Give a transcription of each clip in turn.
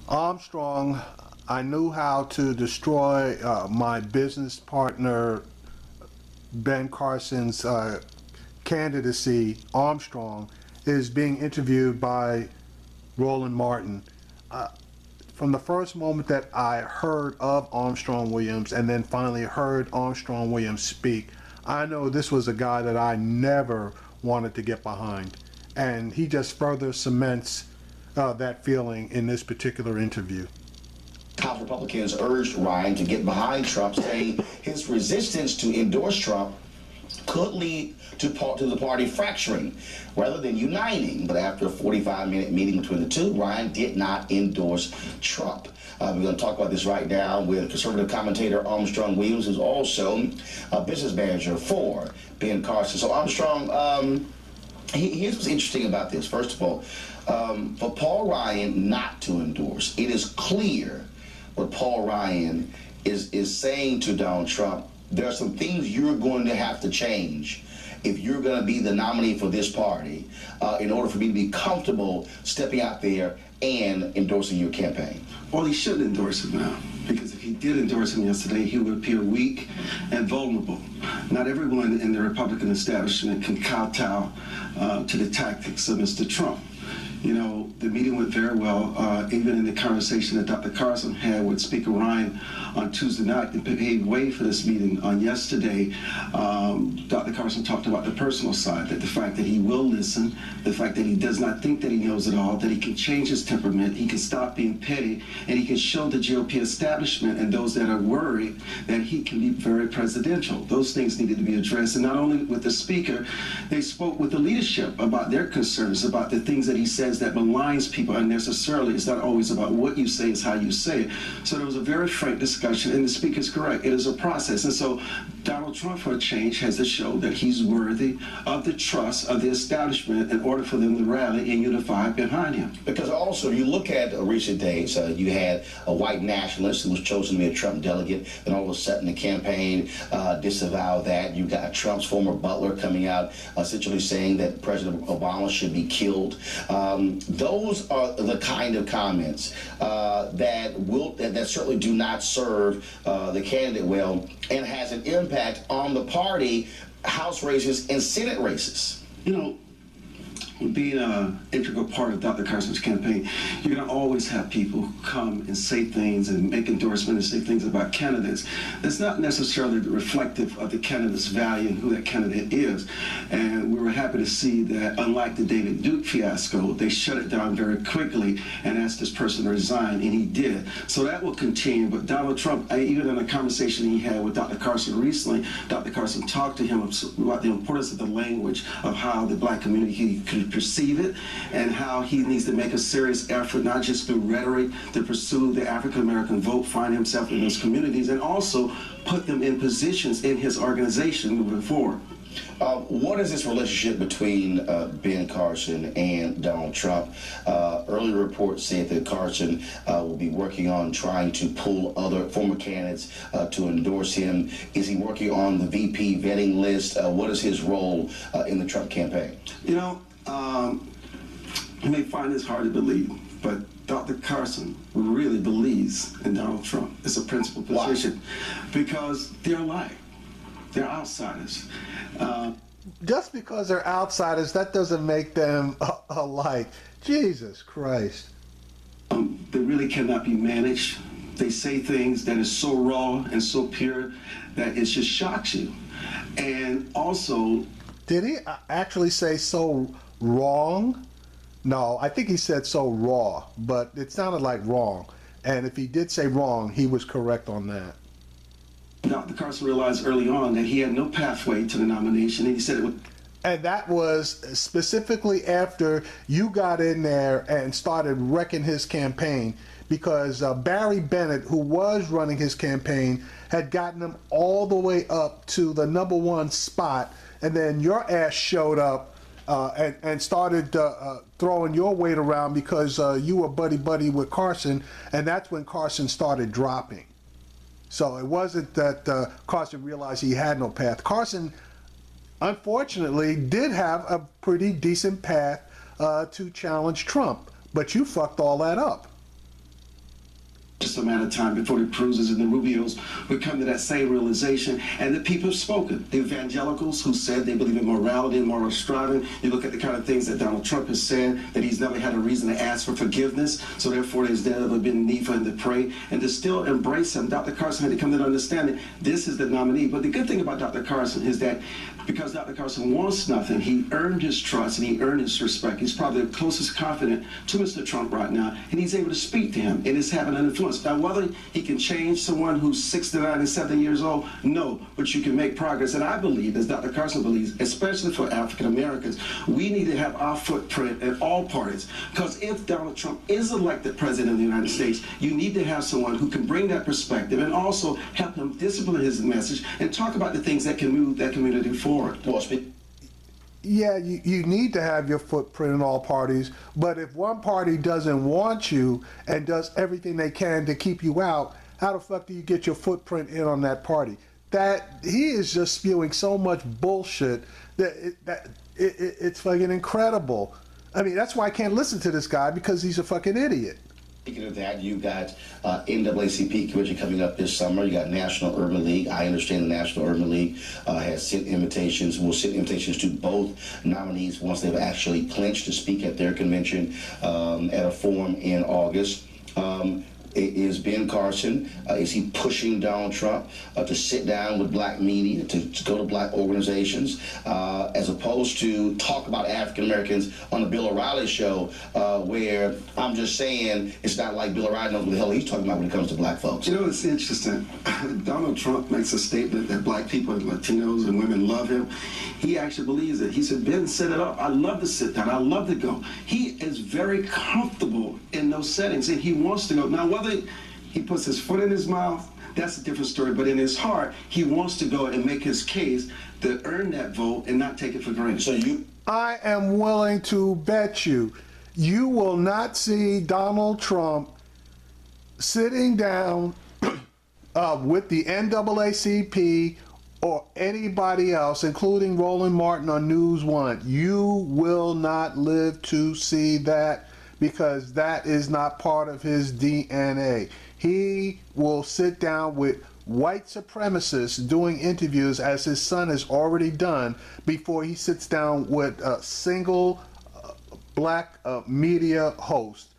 Armstrong, I knew how to destroy my business partner Ben Carson's candidacy. Armstrong is being interviewed by Roland Martin. Uh, from the first moment that I heard of Armstrong Williams and then finally heard Armstrong Williams speak, I know this was a guy that I never wanted to get behind. And he just further cements that feeling in this particular interview. House Republicans urged Ryan to get behind Trump, saying his resistance to endorse Trump could lead to the party fracturing rather than uniting. But after a 45-minute meeting between the two, Ryan did not endorse Trump. We're going to talk about this right now with conservative commentator Armstrong Williams, who's also a business manager for Ben Carson. So Armstrong, here's what's interesting about this. First of all, for Paul Ryan not to endorse, it is clear what Paul Ryan is saying to Donald Trump. There are some things you're going to have to change if you're going to be the nominee for this party in order for me to be comfortable stepping out there and endorsing your campaign. Well, he shouldn't endorse him now, because if he did endorse him yesterday, he would appear weak and vulnerable. Not everyone in the Republican establishment can kowtow to the tactics of Mr. Trump. You know, the meeting went very well, even in the conversation that Dr. Carson had with Speaker Ryan on Tuesday night. They paved way for this meeting on yesterday. Dr. Carson talked about the personal side, that the fact that he will listen, the fact that he does not think that he knows it all, that he can change his temperament, he can stop being petty, and he can show the GOP establishment and those that are worried that he can be very presidential. Those things needed to be addressed. And not only with the speaker, they spoke with the leadership about their concerns, about the things that he says that maligns people unnecessarily. It's not always about what you say, it's how you say it. So there was a very frank discussion, and the speaker's correct. It is a process. And so Donald Trump, for a change, has to show that he's worthy of the trust of the establishment in order for them to rally and unify behind him. Because also, you look at recent days, you had a white nationalist who was chosen to be a Trump delegate, and all of a sudden the campaign disavowed that. You got Trump's former butler coming out essentially saying that President Obama should be killed. Those are the kind of comments that certainly do not serve the candidate well, and has an impact on the party, House races and Senate races. You know, being an integral part of Dr. Carson's campaign, you're going to always have people who come and say things and make endorsements and say things about candidates that's not necessarily reflective of the candidate's value and who that candidate is. And we were happy to see that, unlike the David Duke fiasco, they shut it down very quickly and asked this person to resign, and he did. So that will continue. But Donald Trump, even in a conversation he had with Dr. Carson recently, Dr. Carson talked to him about the importance of the language, of how the black community could perceive it, and how he needs to make a serious effort, not just through rhetoric, to pursue the African American vote, find himself in those communities, and also put them in positions in his organization moving forward. What is this relationship between Ben Carson and Donald Trump? Earlier reports said that Carson will be working on trying to pull other former candidates to endorse him. Is he working on the VP vetting list? What is his role in the Trump campaign? You know, you may find this hard to believe, but Dr. Carson really believes in Donald Trump. It's a principal position. Why? Because they're alike. They're outsiders. Just because they're outsiders, that doesn't make them alike. Jesus Christ. They really cannot be managed. They say things that is so raw and so pure that it just shocks you. And also... Did he actually say so wrong? No, I think he said so raw, but it sounded like wrong. And if he did say wrong, he was correct on that. Dr. Carson realized early on that he had no pathway to the nomination, and he said it would... And that was specifically after you got in there and started wrecking his campaign, because Barry Bennett, who was running his campaign, had gotten him all the way up to the #1 spot, and then your ass showed up and started throwing your weight around because you were buddy-buddy with Carson, and that's when Carson started dropping. So it wasn't that Carson realized he had no path. Carson, unfortunately, did have a pretty decent path to challenge Trump, but you fucked all that up. just a matter of time before the Cruzes and the Rubios would come to that same realization. And the people have spoken. The evangelicals who said they believe in morality and moral striving. You look at the kind of things that Donald Trump has said, that he's never had a reason to ask for forgiveness, so therefore there's never been a need for him to pray, and to still embrace him. Dr. Carson had to come to the understanding this is the nominee. But the good thing about Dr. Carson is that because Dr. Carson wants nothing, he earned his trust and he earned his respect. He's probably the closest confidant to Mr. Trump right now, and he's able to speak to him, and it's having an influence. Now, whether he can change someone who's 69 and 70 years old, no, but you can make progress. And I believe, as Dr. Carson believes, especially for African Americans, we need to have our footprint in all parties. Because if Donald Trump is elected president of the United States, you need to have someone who can bring that perspective and also help him discipline his message and talk about the things that can move that community forward. Well, Yeah, you need to have your footprint in all parties, but if one party doesn't want you and does everything they can to keep you out, how the fuck do you get your footprint in on that party? That he is just spewing so much bullshit that it's fucking incredible. I mean, that's why I can't listen to this guy, because he's a fucking idiot. Speaking of that, you got NAACP convention coming up this summer. You got National Urban League. I understand the National Urban League has sent invitations, will send invitations to both nominees once they've actually clinched to speak at their convention at a forum in August. Is Ben Carson, is he pushing Donald Trump to sit down with black media, to go to black organizations, as opposed to talk about African Americans on the Bill O'Reilly show, where I'm just saying it's not like Bill O'Reilly knows what the hell he's talking about when it comes to black folks. You know, it's interesting. Donald Trump makes a statement that black people and Latinos and women love him. He actually believes it. He said, Ben, set it up. I love to sit down. I love to go. He is very comfortable in those settings, and he wants to go. Now, whether he puts his foot in his mouth, that's a different story. But in his heart, he wants to go and make his case to earn that vote and not take it for granted. I am willing to bet you will not see Donald Trump sitting down with the NAACP or anybody else, including Roland Martin on News One. You will not live to see that, because that is not part of his DNA. He will sit down with white supremacists doing interviews, as his son has already done, before he sits down with a single black media host,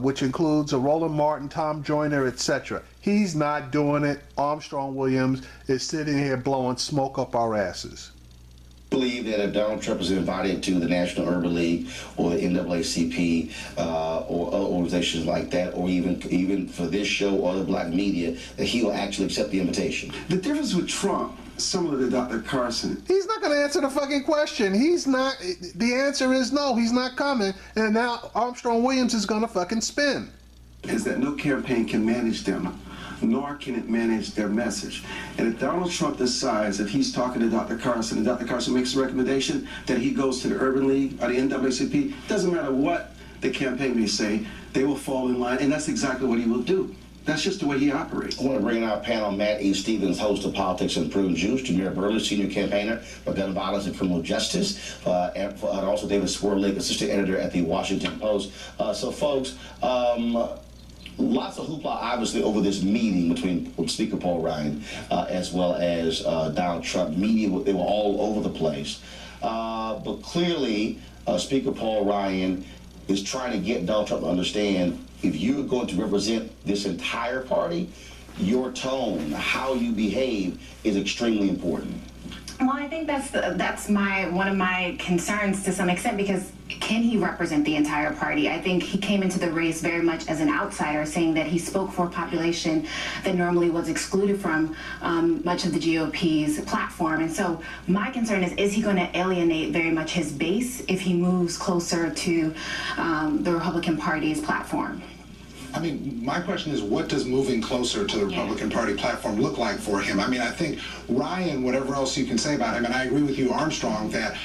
which includes a Roland Martin, Tom Joyner, etc. He's not doing it. Armstrong Williams is sitting here blowing smoke up our asses. Believe that if Donald Trump is invited to the National Urban League or the NAACP or other organizations like that, or even for this show or the black media, that he will actually accept the invitation? The difference with Trump, similar to Dr. Carson, he's not going to answer the fucking question. He's not. The answer is no. He's not coming. And now Armstrong Williams is going to fucking spin. Is that no campaign can manage them, nor can it manage their message. And if Donald Trump decides, if he's talking to Dr. Carson and Dr. Carson makes a recommendation that he goes to the Urban League or the NAACP, doesn't matter what the campaign may say, they will fall in line, and that's exactly what he will do. That's just the way he operates. I want to bring in our panel, Matt E. Stevens, host of Politics and Prudent Juice, Jameer Burley, senior campaigner for gun violence and criminal justice, and also David Swerlick, assistant editor at the Washington Post. So, folks, lots of hoopla, obviously, over this meeting between Speaker Paul Ryan as well as Donald Trump. Media, they were all over the place. But clearly, Speaker Paul Ryan is trying to get Donald Trump to understand, if you're going to represent this entire party, your tone, how you behave, is extremely important. Well, I think that's one of my concerns to some extent, because can he represent the entire party? I think he came into the race very much as an outsider, saying that he spoke for a population that normally was excluded from much of the GOP's platform. And so my concern is he going to alienate very much his base if he moves closer to the Republican Party's platform? I mean, my question is, what does moving closer to the Republican Party platform look like for him? I mean, I think Ryan, whatever else you can say about him, and I agree with you, Armstrong, that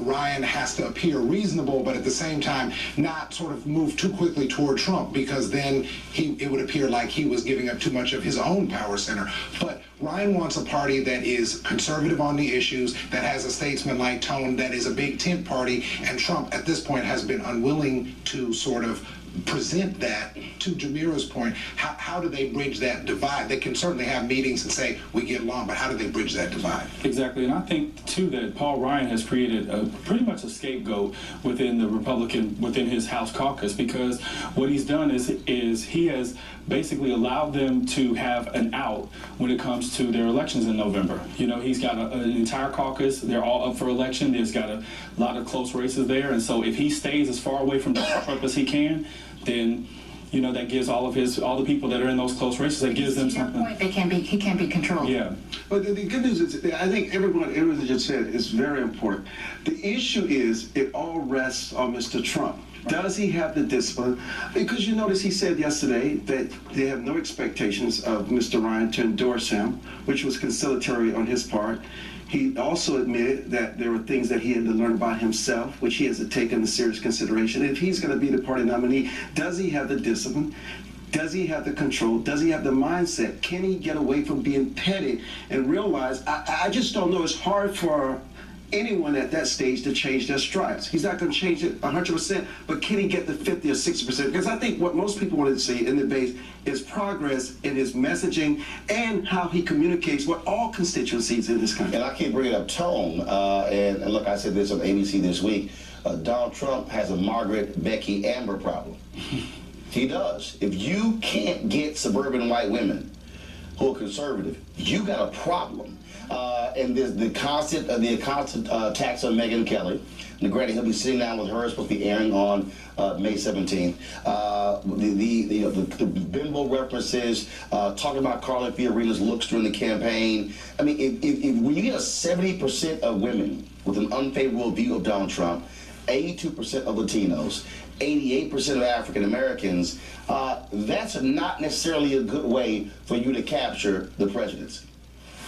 Ryan has to appear reasonable, but at the same time, not sort of move too quickly toward Trump, because then it would appear like he was giving up too much of his own power center. But Ryan wants a party that is conservative on the issues, that has a statesman-like tone, that is a big tent party, and Trump, at this point, has been unwilling to sort of present that to Jamira's point? How do they bridge that divide? They can certainly have meetings and say we get along, but how do they bridge that divide? Exactly, and I think too that Paul Ryan has created pretty much a scapegoat within his House caucus, because what he's done is he has basically allowed them to have an out when it comes to their elections in November. You know, he's got an entire caucus. They're all up for election. There's got a lot of close races there, and so if he stays as far away from Trump as he can, then you know that gives all the people that are in those close races, that gives them something. Point, he can't be controlled. Yeah. But the good news is, I think everything just said is very important. The issue is, it all rests on Mr. Trump. Does he have the discipline? Because you notice he said yesterday that they have no expectations of Mr. Ryan to endorse him, which was conciliatory on his part. He also admitted that there were things that he had to learn about himself, which he has to take into serious consideration. If he's going to be the party nominee, does he have the discipline? Does he have the control? Does he have the mindset? Can he get away from being petty and realize, I just don't know, it's hard for anyone at that stage to change their stripes. He's not going to change it 100%, but can he get the 50 or 60%? Because I think what most people want to see in the base is progress in his messaging and how he communicates with all constituencies in this country. And I keep bringing up tone, and look, I said this on ABC this week, Donald Trump has a Margaret, Becky, Amber problem. He does. If you can't get suburban white women who are conservative, you got a problem. And there's the constant attacks on Megyn Kelly. And granted, he'll be sitting down with her. It's supposed to be airing on May 17th. The bimbo references, talking about Carly Fiorina's looks during the campaign. I mean, if when you get 70% of women with an unfavorable view of Donald Trump, 82% of Latinos, 88% of African Americans, that's not necessarily a good way for you to capture the presidency.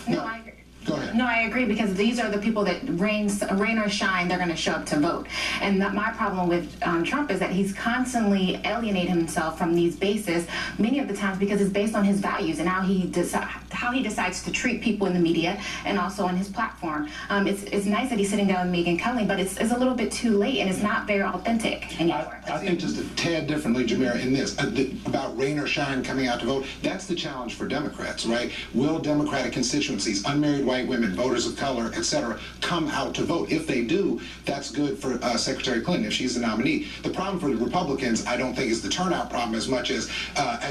No, I agree. Go ahead. No, I agree, because these are the people that rain or shine, they're going to show up to vote. And my problem with Trump is that he's constantly alienating himself from these bases, many of the times because it's based on his values and how he decides to treat people in the media and also on his platform. It's nice that he's sitting down with Megyn Kelly, but it's a little bit too late, and it's not very authentic anymore. I think just a tad differently, Jamira, in this, about rain or shine coming out to vote. That's the challenge for Democrats, right? Will Democratic constituencies, unmarried white women, voters of color, etc., come out to vote? If they do, that's good for Secretary Clinton if she's the nominee. The problem for the Republicans, I don't think, is the turnout problem as much as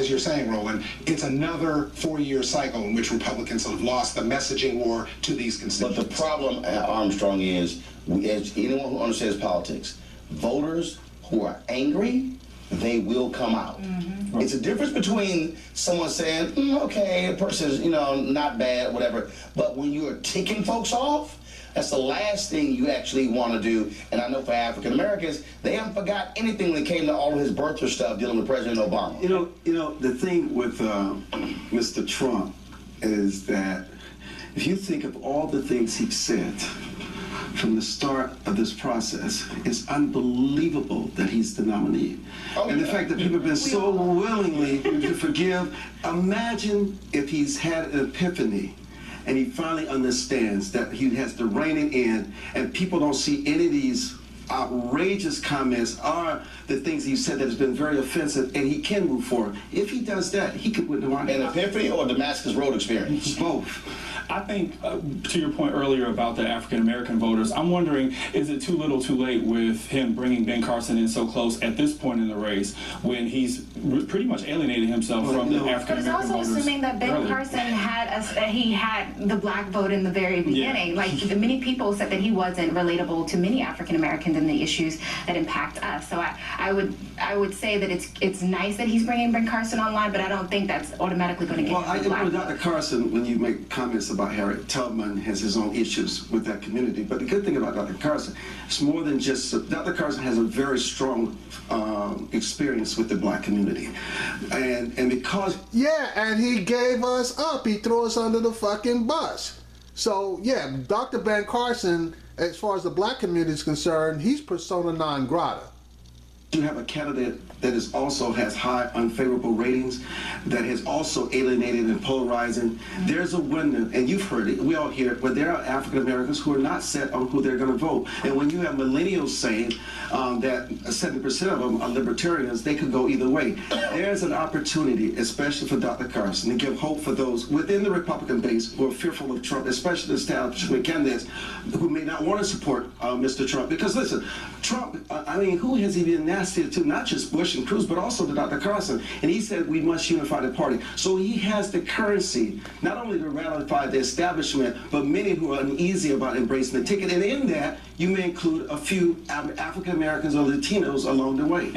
you're saying, Roland, it's another 4-year cycle in which Republicans have lost the messaging war to these constituencies. But the problem, Armstrong, is, as anyone who understands politics, voters who are angry, they will come out. Mm-hmm. It's a difference between someone saying, okay, a person's, not bad, whatever, but when you're ticking folks off, that's the last thing you actually want to do. And I know for African Americans, they haven't forgot anything when it came to all of his birther stuff dealing with President Obama. You know, the thing with Mr. Trump is that if you think of all the things he said from the start of this process, it's unbelievable that he's the nominee. And the fact that people have been so willingly to forgive. Imagine if he's had an epiphany and he finally understands that he has to rein it in, and people don't see any of these outrageous comments are the things he said that has been very offensive, and he can move forward. If he does that, he could win the White House. An epiphany or Damascus Road experience? Both. I think, to your point earlier about the African-American voters, I'm wondering, is it too little too late with him bringing Ben Carson in so close at this point in the race when he's pretty much alienated himself from the African-American voters? But it's also assuming that Ben Carson had the black vote in the very beginning. Yeah. Like, many people said that he wasn't relatable to many African-Americans and the issues that impact us. So I would say that it's nice that he's bringing Ben Carson online, but I don't think that's automatically going to get him the black vote. Dr. Carson, when you make comments about Harriet Tubman, has his own issues with that community. But the good thing about Dr. Carson, it's more than just, Dr. Carson has a very strong experience with the black community. And because... Yeah, and he gave us up. He threw us under the fucking bus. So, yeah, Dr. Ben Carson, as far as the black community is concerned, he's persona non grata. You have a candidate that is also has high unfavorable ratings, that has also alienated and polarizing. There's a window, and you've heard it, we all hear it, but there are African Americans who are not set on who they're going to vote. And when you have millennials saying that 70% of them are libertarians, they could go either way. There's an opportunity, especially for Dr. Carson, to give hope for those within the Republican base who are fearful of Trump, especially the establishment candidates who may not want to support Mr. Trump. Because listen, Trump, I mean, who has he been nasty to? Not just Bush and Cruz, but also to Dr. Carson. And he said we must unify the party. So he has the currency, not only to ratify the establishment, but many who are uneasy about embracing the ticket. And in that, you may include a few African Americans or Latinos along the way.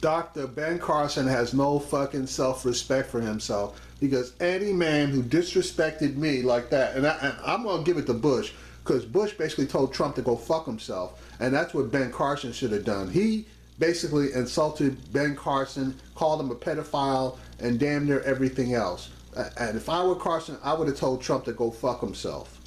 Dr. Ben Carson has no fucking self-respect for himself, because any man who disrespected me like that, and I'm going to give it to Bush, because Bush basically told Trump to go fuck himself, and that's what Ben Carson should have done. He basically insulted Ben Carson, called him a pedophile, and damn near everything else. And if I were Carson, I would have told Trump to go fuck himself.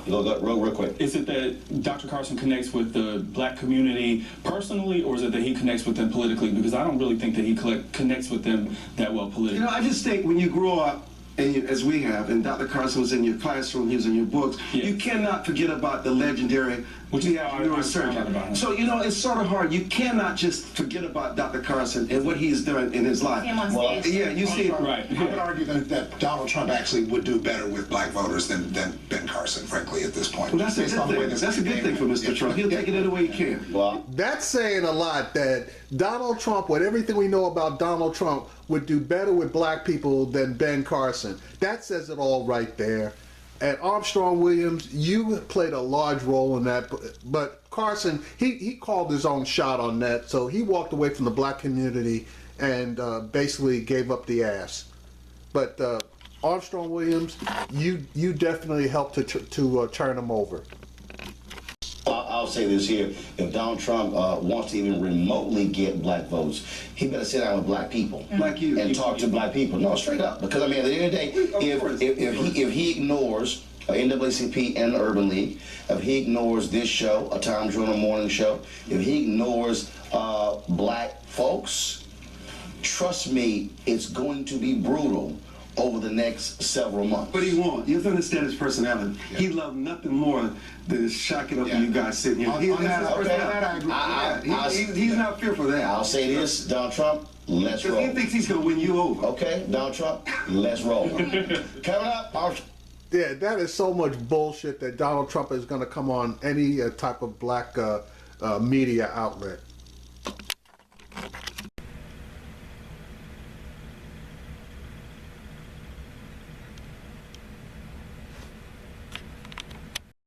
Real quick. Is it that Dr. Carson connects with the black community personally, or is it that he connects with them politically? Because I don't really think that he connects with them that well politically. You know, I just think when you grow up, and as we have, and Dr. Carson was in your classroom, he was in your books, you cannot forget about the legendary neurosurgeon. So, you know, it's sort of hard. You cannot just forget about Dr. Carson and what he's done in his life. Well, yeah, you see it. Right. I would argue that Donald Trump actually would do better with black voters than Ben Carson, frankly, at this point. Well, that's a good thing. That's a good thing for Mr. Trump. He'll take it any way he can. Well, that's saying a lot, that Donald Trump, with everything we know about Donald Trump, would do better with black people than Ben Carson. That says it all right there. And Armstrong Williams, you played a large role in that, but Carson, he called his own shot on that, so he walked away from the black community and basically gave up the ass. But Armstrong Williams, you definitely helped to turn him over. I'll say this here. If Donald Trump wants to even remotely get black votes, he better sit down with black people. Like you. And talk to black people. No, straight up. Because, I mean, at the end of the day, if he ignores NAACP and the Urban League, if he ignores this show, a Time Journal morning show, if he ignores black folks, trust me, it's going to be brutal over the next several months. But he won't. You have to understand his personality. Yeah. He loved nothing more than shocking up you guys sitting here. He's not fearful of that. I'll say this, Donald Trump, let's roll. Because he thinks he's going to win you over. Okay, Donald Trump, let's roll. Coming up, yeah, that is so much bullshit that Donald Trump is going to come on any type of black media outlet.